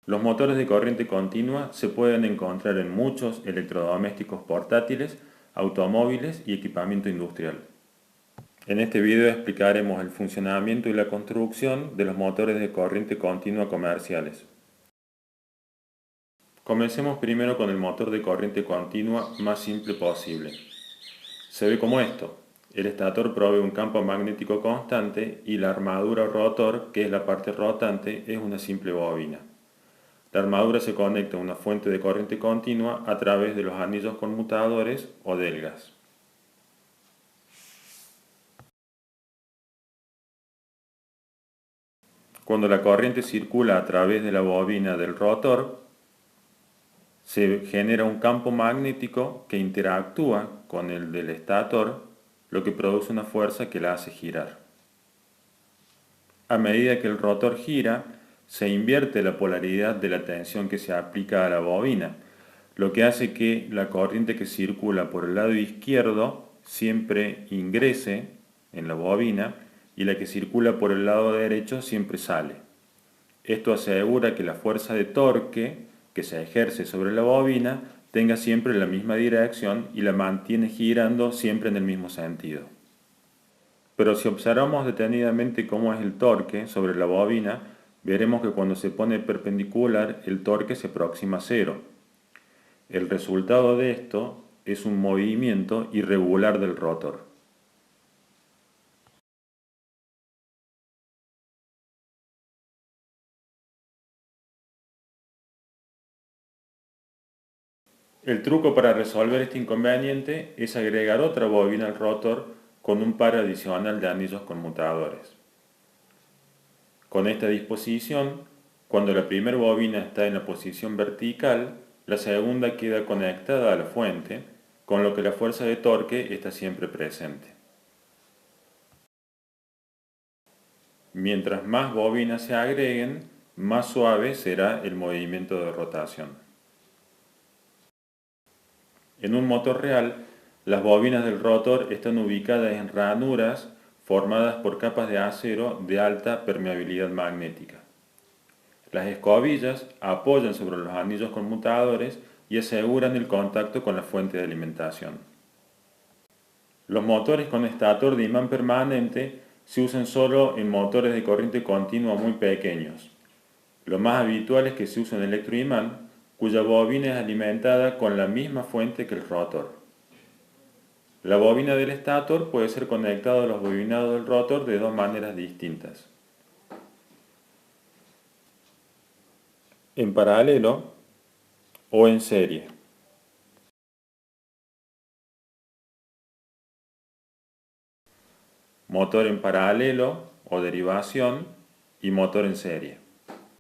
Los motores de corriente continua se pueden encontrar en muchos electrodomésticos portátiles, automóviles y equipamiento industrial. En este video explicaremos el funcionamiento y la construcción de los motores de corriente continua comerciales. Comencemos primero con el motor de corriente continua más simple posible. Se ve como esto. El estator provee un campo magnético constante y la armadura o rotor, que es la parte rotante, es una simple bobina. La armadura se conecta a una fuente de corriente continua a través de los anillos conmutadores o delgas. Cuando la corriente circula a través de la bobina del rotor, se genera un campo magnético que interactúa con el del estator, lo que produce una fuerza que la hace girar. A medida que el rotor gira, se invierte la polaridad de la tensión que se aplica a la bobina, lo que hace que la corriente que circula por el lado izquierdo siempre ingrese en la bobina y la que circula por el lado derecho siempre sale. Esto asegura que la fuerza de torque que se ejerce sobre la bobina tenga siempre la misma dirección y la mantiene girando siempre en el mismo sentido. Pero si observamos detenidamente cómo es el torque sobre la bobina, veremos que cuando se pone perpendicular el torque se aproxima a cero. El resultado de esto es un movimiento irregular del rotor. El truco para resolver este inconveniente es agregar otra bobina al rotor con un par adicional de anillos conmutadores. Con esta disposición, cuando la primera bobina está en la posición vertical, la segunda queda conectada a la fuente, con lo que la fuerza de torque está siempre presente. Mientras más bobinas se agreguen, más suave será el movimiento de rotación. En un motor real, las bobinas del rotor están ubicadas en ranuras formadas por capas de acero de alta permeabilidad magnética. Las escobillas apoyan sobre los anillos conmutadores y aseguran el contacto con la fuente de alimentación. Los motores con estator de imán permanente se usan solo en motores de corriente continua muy pequeños. Lo más habitual es que se use un electroimán cuya bobina es alimentada con la misma fuente que el rotor. La bobina del estator puede ser conectada a los bobinados del rotor de dos maneras distintas. En paralelo o en serie. Motor en paralelo o derivación y motor en serie.